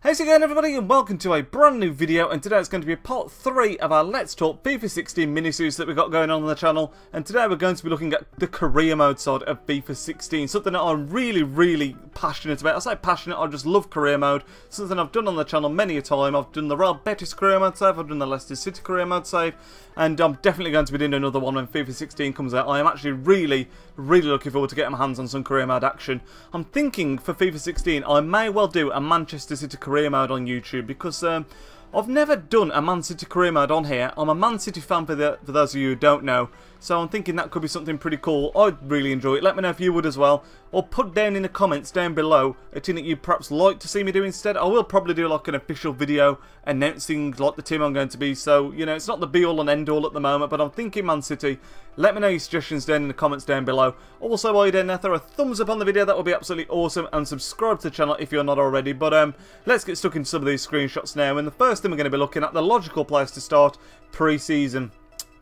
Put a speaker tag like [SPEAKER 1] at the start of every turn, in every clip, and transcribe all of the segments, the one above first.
[SPEAKER 1] How's it going, everybody, and welcome to a brand new video. And today it's going to be part 3 of our Let's Talk FIFA 16 mini-series that we've got going on the channel. And today we're going to be looking at the career mode side of FIFA 16, something that I'm really passionate about. I say passionate, I just love career mode, something I've done on the channel many a time. I've done the Real Betis career mode save, I've done the Leicester City career mode save, and I'm definitely going to be doing another one when FIFA 16 comes out. I am actually really looking forward to getting my hands on some career mode action. I'm thinking for FIFA 16 I may well do a Manchester City career mode on YouTube, because I've never done a Man City career mode on here. I'm a Man City fan for those of you who don't know, so I'm thinking that could be something pretty cool. I'd really enjoy it. Let me know if you would as well, or put down in the comments down below a thing that you'd perhaps like to see me do instead. I will probably do like an official video announcing like the team I'm going to be, so you know, it's not the be all and end all at the moment, but I'm thinking Man City. Let me know your suggestions down in the comments down below. Also, while you're down there, throw a thumbs up on the video, that would be absolutely awesome, and subscribe to the channel if you're not already. But let's get stuck into some of these screenshots now, and the first thing we're going to be looking at, the logical place to start, pre-season.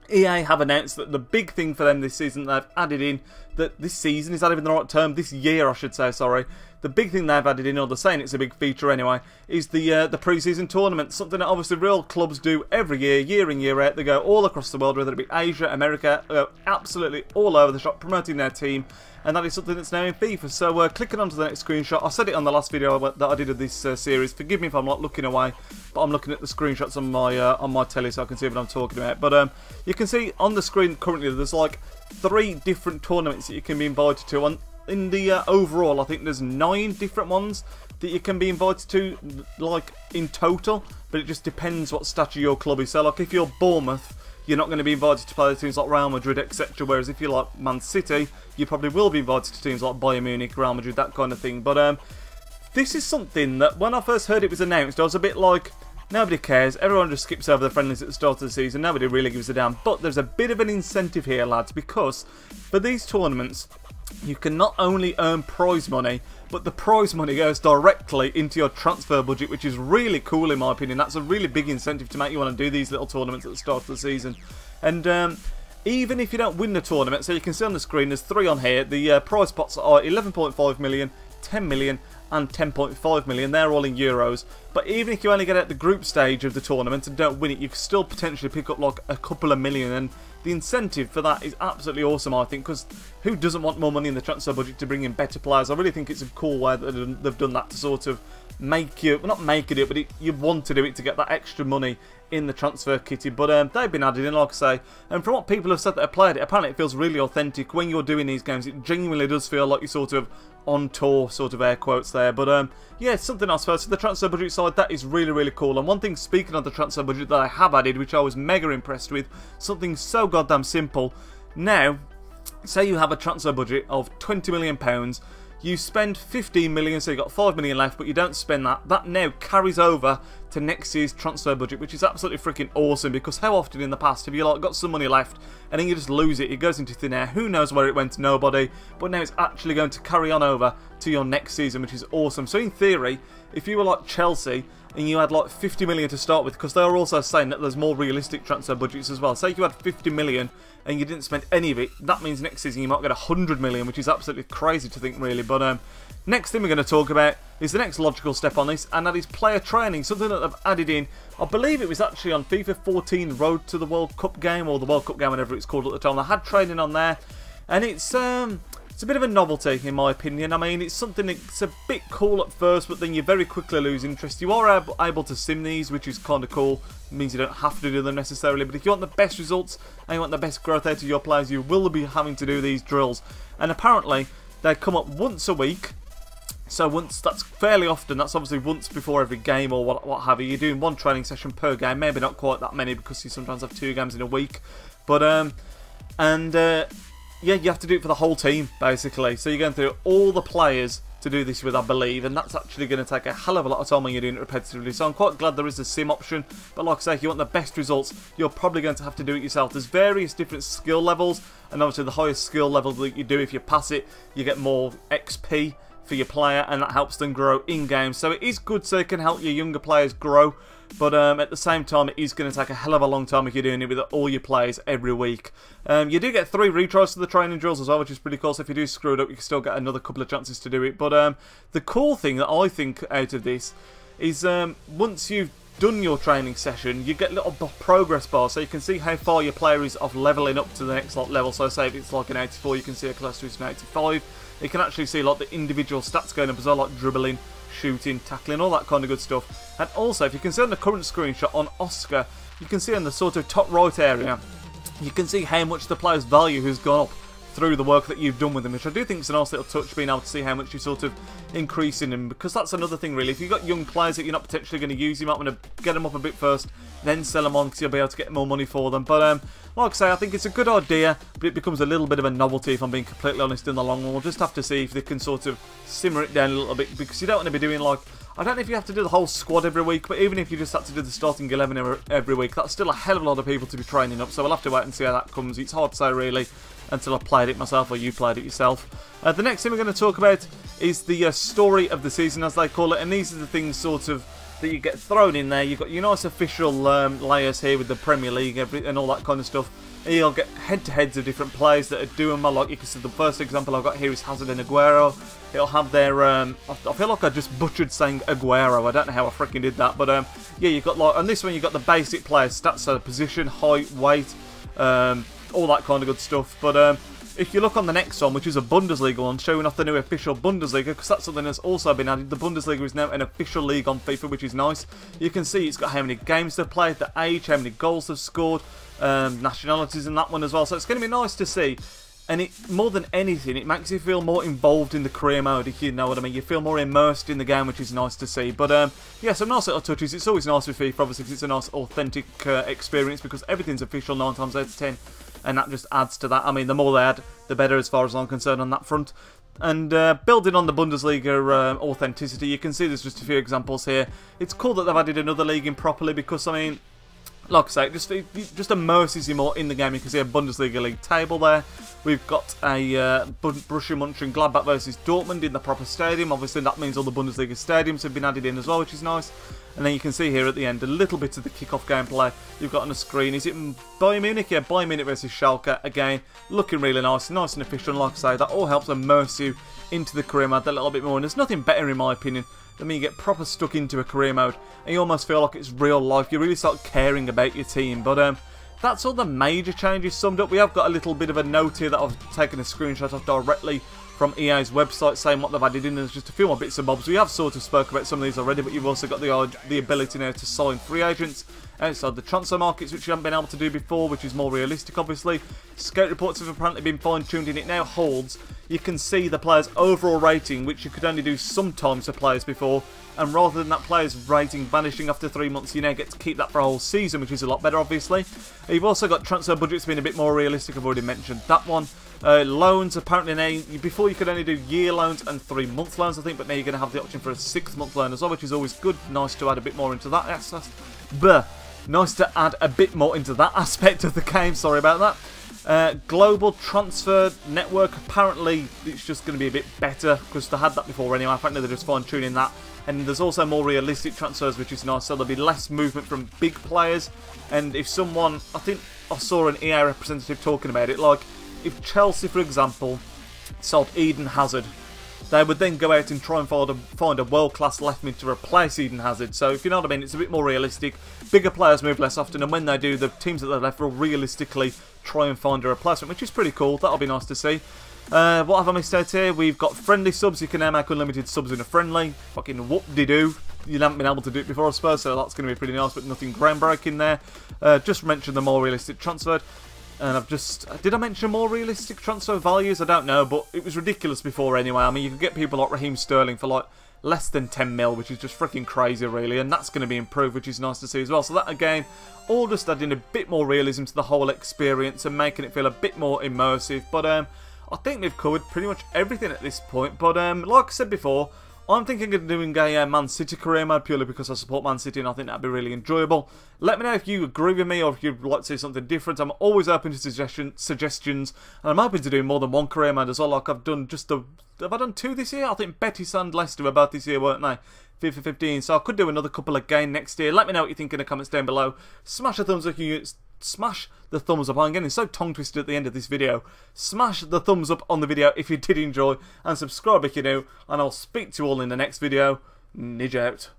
[SPEAKER 1] EA have announced that the big thing for them this season, they've added in, that this season, is that even the right term? This year, I should say, sorry. The big thing they've added in, or they're saying it's a big feature anyway, is the pre-season tournament. Something that obviously real clubs do every year, year in, year out. They go all across the world, whether it be Asia, America, absolutely all over the shop, promoting their team. And that is something that's now in FIFA. So clicking on to the next screenshot, I said it on the last video that I did of this series. Forgive me if I'm not looking away, but I'm looking at the screenshots on my telly so I can see what I'm talking about. But you can see on the screen currently there's like 3 different tournaments that you can be invited to. In the overall, I think there's 9 different ones that you can be invited to, like in total. But it just depends what stature your club is. So like if you're Bournemouth, you're not going to be invited to play the teams like Real Madrid, etc. Whereas if you're like Man City, you probably will be invited to teams like Bayern Munich, Real Madrid, that kind of thing. But this is something that when I first heard it was announced, I was a bit like, nobody cares. Everyone just skips over the friendlies at the start of the season. Nobody really gives a damn. But there's a bit of an incentive here, lads, because for these tournaments, you can not only earn prize money, but the prize money goes directly into your transfer budget, which is really cool in my opinion. That's a really big incentive to make you want to do these little tournaments at the start of the season. And even if you don't win the tournament, so you can see on the screen there's 3 on here. The prize pots are 11.5 million, 10 million and 10.5 million. They're all in euros. But even if you only get at the group stage of the tournament and don't win it, you can still potentially pick up like a couple of million. And the incentive for that is absolutely awesome, I think, because who doesn't want more money in the transfer budget to bring in better players? I really think it's a cool way that they've done that to sort of make you, well, not make it, but you want to do it to get that extra money in the transfer kitty. But they've been added in, like I say, and from what people have said that have played it, apparently it feels really authentic when you're doing these games. It genuinely does feel like you're sort of on tour, sort of air quotes there. But yeah, it's something else first. So the transfer budget side, that is really cool. And one thing, speaking of the transfer budget, that I have added, which I was mega impressed with, something so goddamn simple. Now, say you have a transfer budget of £20 million, you spend 15 million, so you've got 5 million left, but you don't spend that. That now carries over to next year's transfer budget, which is absolutely freaking awesome, because how often in the past have you like got some money left and then you just lose it, it goes into thin air, who knows where it went, nobody, but now it's actually going to carry on over to your next season, which is awesome. So in theory, if you were like Chelsea and you had like 50 million to start with, because they are also saying that there's more realistic transfer budgets as well. Say if you had 50 million and you didn't spend any of it, that means next season you might get 100 million, which is absolutely crazy to think, really. But next thing we're going to talk about is the next logical step on this, and that is player training, something that they've added in. I believe it was actually on FIFA 14 Road to the World Cup game, or the World Cup game, whatever it's called at the time. They had training on there, and it's a bit of a novelty in my opinion. I mean, it's something that's a bit cool at first, but then you very quickly lose interest. You are able to sim these, which is kind of cool. It means you don't have to do them necessarily, but if you want the best results and you want the best growth out of your players, you will be having to do these drills. And apparently they come up once a week. So once, that's fairly often. That's obviously once before every game or what have you. You're doing 1 training session per game, maybe not quite that many because you sometimes have 2 games in a week. But yeah, you have to do it for the whole team basically. So you're going through all the players to do this with, I believe, and that's actually going to take a hell of a lot of time when you're doing it repetitively. So I'm quite glad there is a sim option, but like I say, if you want the best results, you're probably going to have to do it yourself. There's various different skill levels, and obviously the highest skill level that you do, if you pass it, you get more XP for your player, and that helps them grow in-game. So it is good, so it can help your younger players grow. But at the same time, it is going to take a hell of a long time if you're doing it with all your players every week. You do get 3 retries to the training drills as well, which is pretty cool. So if you do screw it up, you can still get another couple of chances to do it. But the cool thing that I think out of this is once you've done your training session, you get little progress bars, so you can see how far your player is off leveling up to the next level. So say if it's like an 84, you can see a close to an 85. You can actually see like the individual stats going up as well, like dribbling, shooting, tackling, all that kind of good stuff. And also, if you can see on the current screenshot on Oscar, you can see in the sort of top right area, you can see how much the player's value has gone up through the work that you've done with them, which I do think is a nice little touch, being able to see how much you're sort of increasing them, because that's another thing really. If you've got young players that you're not potentially going to use, you might want to get them up a bit first, then sell them on, because you'll be able to get more money for them. But like I say, I think it's a good idea, but it becomes a little bit of a novelty, if I'm being completely honest, in the long run. We'll just have to see if they can sort of simmer it down a little bit, because you don't want to be doing like, I don't know if you have to do the whole squad every week, but even if you just had to do the starting 11 every week, that's still a hell of a lot of people to be training up, so we'll have to wait and see how that comes. It's hard to say really until I've played it myself, or you played it yourself. The next thing we're going to talk about is the story of the season, as they call it, and these are the things sort of that you get thrown in there. You've got your nice official layers here with the Premier League and all that kind of stuff. You'll get head-to-heads of different players that are doing well. Like you can see, the first example I've got here is Hazard and Aguero. It'll have their, I feel like I just butchered saying Aguero. I don't know how I freaking did that, but yeah, you've got like, on this one you've got the basic player stats, so position, height, weight, all that kind of good stuff. But if you look on the next one, which is a Bundesliga one, showing off the new official Bundesliga, because that's something that's also been added. The Bundesliga is now an official league on FIFA, which is nice. You can see it's got how many games they've played, the age, how many goals they've scored, nationalities in that one as well. So it's going to be nice to see. And it, more than anything, it makes you feel more involved in the career mode, if you know what I mean. You feel more immersed in the game, which is nice to see. But yeah, some nice little touches. It's always nice with FIFA, obviously, because it's a nice, authentic experience, because everything's official 9 times out of 10. And that just adds to that. I mean, the more they add, the better as far as I'm concerned on that front. And building on the Bundesliga authenticity, you can see there's just a few examples here. It's cool that they've added another league in properly, because, I mean, like I say, it just immerses you more in the game. You can see a Bundesliga league table there. We've got a Borussia Mönchengladbach versus Dortmund in the proper stadium. Obviously, that means all the Bundesliga stadiums have been added in as well, which is nice. And then you can see here at the end a little bit of the kick-off gameplay you've got on the screen. Is it Bayern Munich? Yeah, Bayern Munich versus Schalke. Again, looking really nice and official. And like I say, that all helps immerse you into the career mode a little bit more. And there's nothing better, in my opinion, than when you get proper stuck into a career mode and you almost feel like it's real life. You really start caring about your team. But that's all the major changes summed up. We have got a little bit of a note here that I've taken a screenshot of directly from EA's website, saying what they've added in. There's just a few more bits and bobs. We have sort of spoke about some of these already, but you've also got the ability now to sign free agents outside the transfer markets, which you haven't been able to do before, which is more realistic, obviously. Scout reports have apparently been fine-tuned, and it now holds. You can see the player's overall rating, which you could only do sometimes for players before, and rather than that player's rating vanishing after 3 months, you now get to keep that for a whole season, which is a lot better, obviously. You've also got transfer budgets being a bit more realistic. I've already mentioned that one. Loans, apparently now, before you could only do year loans and 3-month loans, I think, but now you're going to have the option for a 6-month loan as well, which is always good. Nice to add a bit more into that aspect. Nice to add a bit more into that aspect of the game, sorry about that. Global transfer network, apparently it's just going to be a bit better, because they had that before anyway. Apparently they're just fine-tuning that. And there's also more realistic transfers, which is nice, so there'll be less movement from big players. And if someone, I think I saw an EA representative talking about it, like if Chelsea, for example, sold Eden Hazard, they would then go out and try and find a world-class left mid to replace Eden Hazard. So if you know what I mean, it's a bit more realistic. Bigger players move less often, and when they do, the teams that they're left will realistically try and find a replacement, which is pretty cool. That'll be nice to see. What have I missed out here? We've got friendly subs. You can now make unlimited subs in a friendly. Fucking whoop-de-doo. You haven't been able to do it before, I suppose, so that's going to be pretty nice, but nothing groundbreaking there. Just mentioned the more realistic transfer. And I've just... Did I mention more realistic transfer values? I don't know, but it was ridiculous before anyway. I mean, you could get people like Raheem Sterling for like less than 10 mil, which is just freaking crazy, really. And that's going to be improved, which is nice to see as well. So that, again, all just adding a bit more realism to the whole experience and making it feel a bit more immersive. But I think we've covered pretty much everything at this point. But like I said before, I'm thinking of doing a Man City career mode purely because I support Man City and I think that'd be really enjoyable. Let me know if you agree with me or if you'd like to see something different. I'm always open to suggestions, and I'm open to doing more than one career mode as well. Like I've done have I done 2 this year? I think Betis and Leicester were both this year, weren't they? FIFA 15, so I could do another couple again next year. Let me know what you think in the comments down below. Smash a thumbs up. Smash the thumbs up. I'm getting so tongue twisted at the end of this video. Smash the thumbs up on the video if you did enjoy, and subscribe if you're new, and I'll speak to you all in the next video. Nidge out.